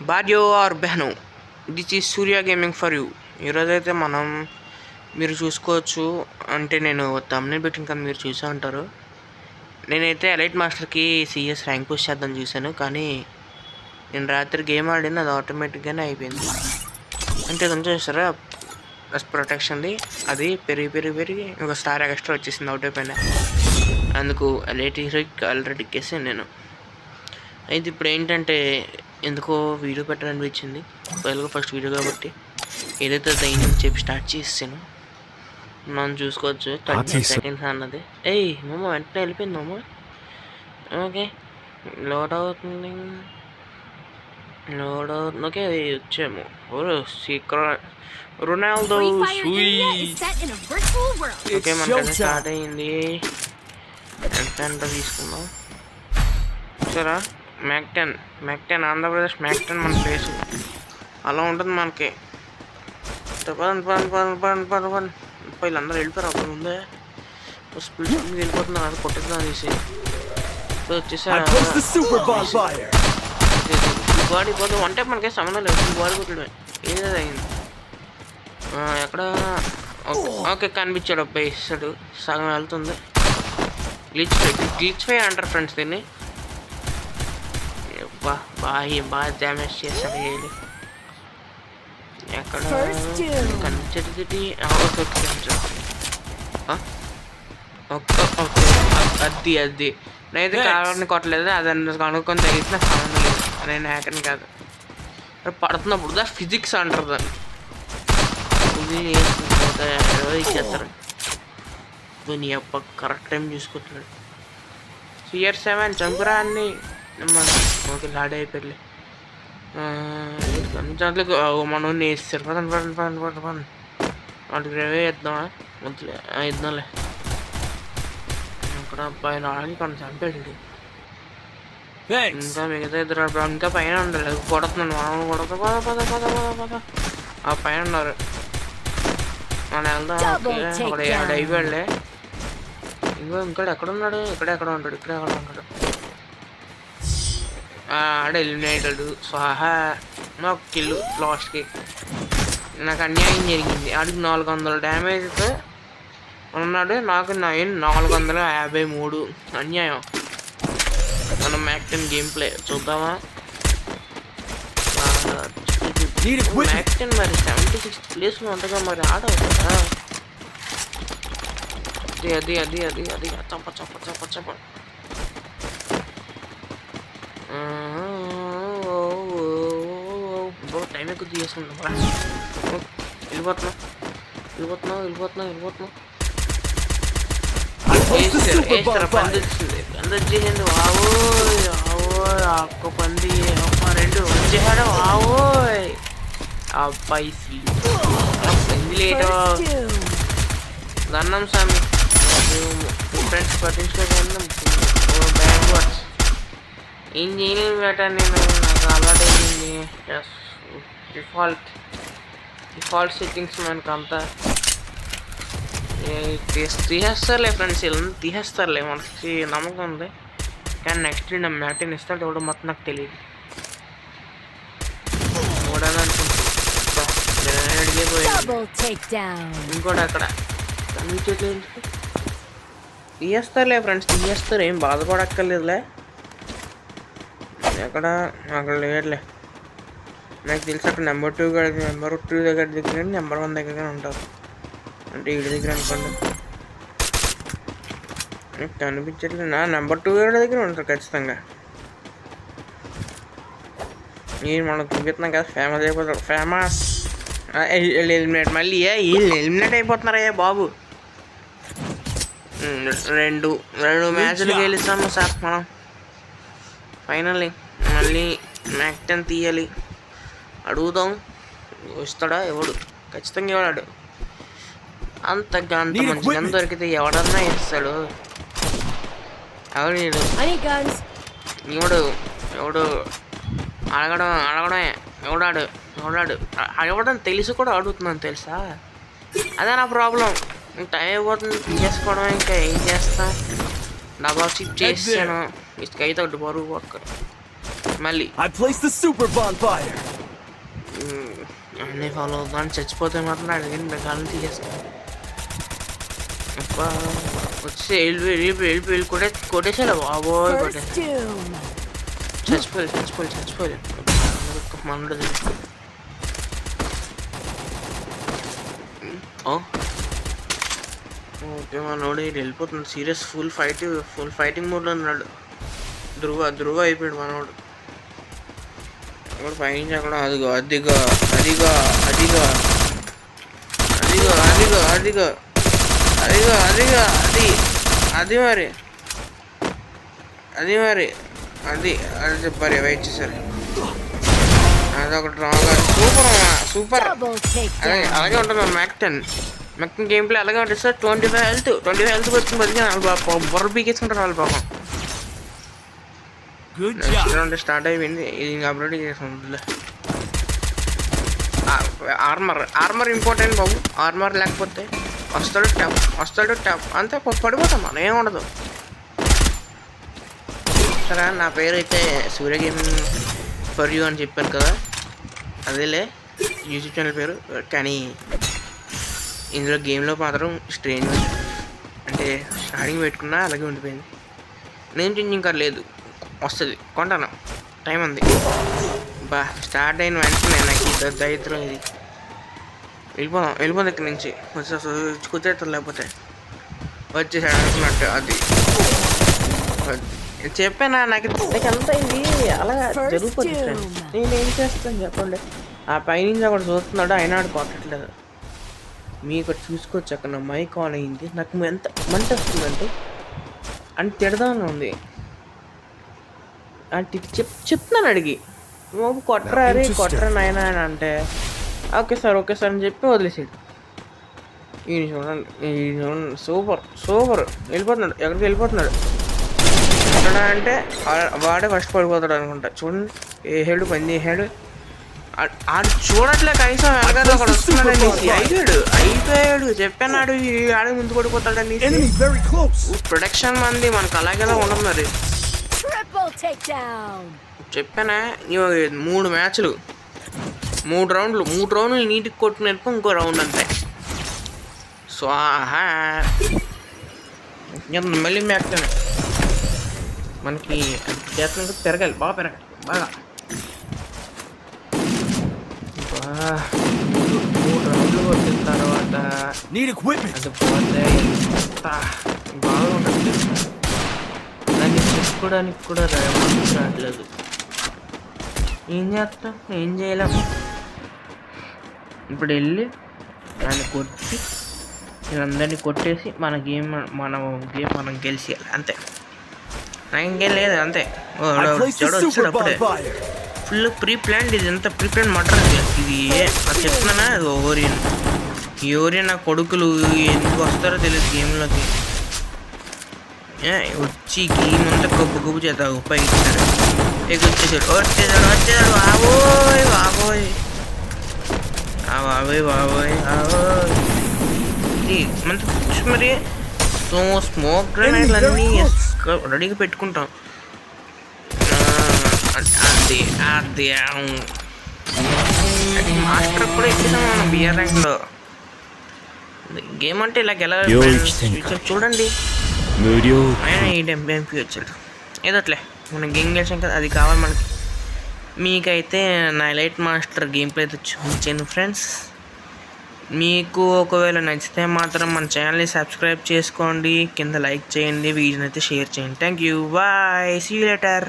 భార్యో ఆర్ బెహను, this is Surya gaming for you. ఈరోజైతే మీరు చూసుకోవచ్చు, అంటే నేను తమ్ముని పెట్టిన కదా మీరు చూసే ఉంటారు. నేనైతే ఎలైట్ మాస్టర్కి సిఎస్ ర్యాంక్ పుష్ చేద్దాం చూశాను, కానీ నేను రాత్రి గేమ్ ఆడింది, అది ఆటోమేటిక్గానే అయిపోయింది. అంటే ఇది చూసారా ప్రొటెక్షన్ది, అది పెరిగి ఒక స్టార్ ఎక్స్ట్రా వచ్చేసింది అవుట్ అయిపోయినా. అందుకు ఎలైట్ హీరోకి ఆల్రెడీ ఎక్కేసాను నేను. అయితే ఇప్పుడు ఏంటంటే ఎందుకో వీడియో పెట్టాలనిపించింది, ఫస్ట్ వీడియో కాబట్టి ఏదైతే దైనం చెప్పి స్టార్ట్ చేసాను. మనం చూసుకోవచ్చు 30 సెకండ్స్ అన్నది. మమ్మ వెంటనే వెళ్ళిపోయింది మమ్మ. ఓకే లోడ్ అవుతుంది. ఓకే వచ్చాము. సీక్రెట్ రొనాల్డో ఓకే మనకైతే స్టార్ట్ అయ్యింది. ఎంత తీసుకుందాం సరే. మ్యాక్ 10 ఆంధ్రప్రదేశ్ మ్యాక్ 10 మన ప్లేస్ అలా ఉంటుంది మనకి. పని వీళ్ళందరూ వెళ్ళిపోయారు. అక్కడ ముందే స్పీడ్ వెళ్ళిపోతున్నారు, అది కొట్టేద్దాం అనేసి వచ్చేసారు. బాడీ పోతే అంటే మనకే సంబంధం లేదు, బాడీ కొట్టడమే ఏదైనా అయింది. ఎక్కడ ఓకే కనిపించాడు, అబ్బాయి ఇస్తాడు, సగం వెళ్తుంది. గ్లిచ్ ఫై అంటారు ఫ్రెండ్స్ దీన్ని. బాగా డ్యామేజ్ చేస్తాడు వేయాలి. ఎక్కడ కనిపించేది అది నేనైతే కావాలని కొట్టలేదు, అది కనుక్కొని తగిలిసిన సంబంధం లేదు. నేను హ్యాకర్ని కాదు. పడుతున్నప్పుడు దా ఫిజిక్స్ అంటారు దాన్ని. ఇచ్చేస్తారు. నీ అప్ప కరెక్ట్ టైం చూసుకుంటున్నాడు. CR7 చంపురా అన్ని ఓకే లాడ్ అయిపోయి దాంట్లో మనం వేస్తారు. పదండి వాటికి రేవే వేద్దామా వద్దులే, ఇద్దాంలే. అక్కడ అబ్బాయి రాని కొన్ని చంపాడు. ఇంకా మిగతా ఇద్దరు ఇంకా పైన ఉండాలి, కొడుతున్నాను మనం పద ఆ పైన ఉన్నారు. మనం వెళ్దాం. అక్కడ అయిపోయాడులే. ఇంకా ఎక్కడున్నాడు? ఇక్కడే ఎక్కడ ఉంటాడు. ఆడ ఎలిమినేటెడ్ స్వాహా. నాకు కిల్లు లాస్ట్కి. నాకు అన్యాయం జరిగింది. ఆడికి 400 డ్యామేజ్తో ఉన్నాడు, నాకు 453 అన్యాయం. మనం మ్యాక్ 10 గేమ్ ప్లే చూద్దామా? మ్యాక్ 10 మరి 76th ప్లేస్లో ఉంటుందా మరి ఆడవుతుందా? అది చంప టైం ఎక్కువ తీసుకుంటా. వెళ్ళిపోతున్నావు. వేస్తారా పంది వచ్చింది. ఒక్క పంది 2 వచ్చేసాడు. అబ్బాయి పంది లేటో గన్నం స్వామి. ఫ్రెండ్స్ పట్టించుకోకుండా బ్యాక్వర్డ్స్ ఏం చేయలేదు బేటా. నేను నాకు అలవాటు అయ్యింది. డిఫాల్ట్ సెట్టింగ్స్ మనకు అంతా తీసేస్తారులే ఫ్రెండ్స్, ఇలా తీసేస్తారులే, మనకి నమ్మకం ఉంది. కానీ నెక్స్ట్ నా మ్యాటిన్ ఇస్తాడు ఎవడో మొత్తం నాకు తెలియదు. ఇంకోటి అక్కడ కనిపించట్లేదు. తీయేస్తారులే ఫ్రెండ్స్, తీయేస్తారు, ఏం బాధపడక్కర్లేదులే. అక్కడ లేదులే. నాకు తెలిసి అక్కడ నెంబర్ 2 దగ్గర నెంబర్ 1 దగ్గర ఉంటారు. అంటే వీడి దగ్గర అనుకోండి. కనిపించట్లేదు. నా నెంబర్ 2 దగ్గర ఉంటారు ఖచ్చితంగా. నేను మనకు చూపిస్తున్నాం కదా, ఫేమస్ అయిపోతాడు. Famous eliminate. మళ్ళీ వీళ్ళు ఎలిమినేట్ అయిపోతున్నారయ్యా బాబు. 2 మ్యాచ్లు గెలుస్తాము సార్ మనం. ఫైనల్లీ మళ్ళీ మ్యాక్ 10 తీయాలి. అడుగుదాం వస్తాడా ఎవడు? ఖచ్చితంగా ఎవడాడు. అంత మంచి గన్ దొరికితే ఎవడన్నా ఇస్తాడు. ఎవడు అడగడమే. ఎవడాడు అడగడం తెలిసి కూడా అడుగుతున్నాను తెలుసా? అదే నా ప్రాబ్లం. టైం అయిపోతుంది తీసేసుకోవడం. ఇంకా ఏం చేస్తా? డబల్ షిప్ చేసాను. ఇసుకైతే ఒకటి బరువు పక్క మళ్ళీ అన్నీ ఫాలో అవుతాను. చచ్చిపోతే మాత్రం అడిగింది కాలం తీసేస్తాను. వచ్చి వెళ్ళి కొట్టేసాడు బాబోయ్, చచ్చిపోయి మనడు. ఓకే మనోడు వెళ్ళిపోతున్నాడు. సీరియస్ ఫుల్ ఫైటింగ్ మోడ్లో ఉన్నాడు. ధృవ అయిపోయాడు మనోడు. అక్కడ పైనుంచి అక్కడ అదిగో అది చెప్పారు. వెయిట్ చేశారు. అదొకటి రాగా సూపర్. అలాగే ఉంటుంది మ్యాక్టన్ గేమ్ ప్లే అలాగే ఉంటుంది సార్. 25 హెల్త్ వచ్చిన బతికి బొర్ర పీకేసుకుంటారు వాళ్ళు పాపం. స్టార్ట్ అయిపోయింది. ఇది ఇంకా అప్లోడ్ చేసుకుంటుంది. ఆర్మర్ ఇంపార్టెంట్ బాబు. ఆర్మర్ లేకపోతే వస్తాడు టప్ అంతే పడిపోతాం. మనం ఏముండదు. సరే, నా పేరు అయితే సూర్య గేమింగ్ ఫర్ యూ అని చెప్పాను కదా, అదేలే యూట్యూబ్ ఛానల్ పేరు. కానీ ఇందులో గేమ్లో మాత్రం స్ట్రేంజ్ అంటే స్టార్టింగ్ పెట్టుకున్నా అలాగే ఉండిపోయింది. నేను చేంజ్ ఇంకా లేదు, వస్తుంది, కొంటాను, టైం ఉంది. స్టార్ట్ అయిన వెంటనే నాకు ఈ దరిద్రం ఇది. వెళ్ళిపోదాం ఇక్కడి నుంచి. కుదిరేస్తారు లేకపోతే వచ్చేసాడు అనుకున్నట్టు. అది చెప్పానా నాకు ఎంత అయింది అలా జరుగుతుంది. నేనేం చేస్తాను చెప్పండి. ఆ పైనుంచి అక్కడ చూస్తున్నాడు, అయినా ఆడు కొట్టట్లేదు. మీకు చూసుకోవచ్చు అక్కడ నా మైక్ ఆన్ అయింది. నాకు ఎంత మంట వస్తుందంటే అని తిడదామని ఉంది. అంటే చెప్తున్నాను అడిగి, నువ్వు కొట్టరా నాయన అని అంటే ఓకే సార్ అని చెప్పి వదిలేసాడు. ఈ చూడండి సూపర్ వెళ్ళిపోతున్నాడు. ఎక్కడికి వెళ్ళిపోతున్నాడు అంటే వాడే ఫస్ట్ పడిపోతాడు అనుకుంటా. చూడండి ఏ హెడ్ పని చేసాడు. ఆడు చూడట్లే కనీసం వెనకాల ఒకడు వస్తున్నాడు అనేసి అయిపోయాడు. చెప్పాడు ఆడే ముందు పడిపోతాడు అనేసి. ప్రొడక్షన్ మంది మనకు అలాగేలా ఉండదు. మరి చెప్పానా 3 మ్యాచ్లు 3 రౌండ్లు నీటికి కొట్టినప్పు ఇంకో రౌండ్ అంతే. సో మళ్ళీ మ్యాచ్ మనకి చేతనకు పెరగాలి, బాగా పెరగాలి. 3 రౌండ్లు కొట్టిన తర్వాత అది పోతే బాగా ఉంటుంది. దాన్ని చెప్పుకోవడానికి కూడా రావట్లేదు. ఏం చేస్తాం, ఏం చేయలేము. ఇప్పుడు వెళ్ళి దాన్ని కొట్టి వీళ్ళందరినీ కొట్టేసి మన గేమ్ మనం గెలిచేయాలి అంతే. నాకేం లేదు అంతే. వచ్చాడు అప్పుడే ఫుల్ ప్రీ ప్లాన్డ్. ఇది ఎంత ప్రీ ప్లాన్ మటర్ ఇది. అది చెప్తున్నానా, అది ఓరియన్ నా కొడుకులు ఎందుకు వస్తారో తెలియదు గేమ్లోకి. వచ్చి గేమ్ అంతా గొప్ప చేత ఉపయోగించాడు. వచ్చేసాడు బాబోయ్ మనతో మరి స్మోక్ గ్రెనేడ్లు అన్నీ రెడీగా పెట్టుకుంటాం. అది మాస్టర్ కూడా ఇచ్చేసాం మనం బిఆర్ ర్యాంక్లో. గేమ్ అంటే ఇలా చూడండి. ఆయన ఈ ఎంపీ వచ్చాడు ఏదోట్లే మనం గేమ్ గెలిచాం కదా, అది కావాలి మనకి. మీకైతే నా ఎలైట్ మాస్టర్ గేమ్ ప్లే అయితే చూపించాను ఫ్రెండ్స్. మీకు ఒకవేళ నచ్చితే మాత్రం మన ఛానల్ని సబ్స్క్రైబ్ చేసుకోండి, కింద లైక్ చేయండి, వీడియోని అయితే షేర్ చేయండి. Thank you, bye, see you later.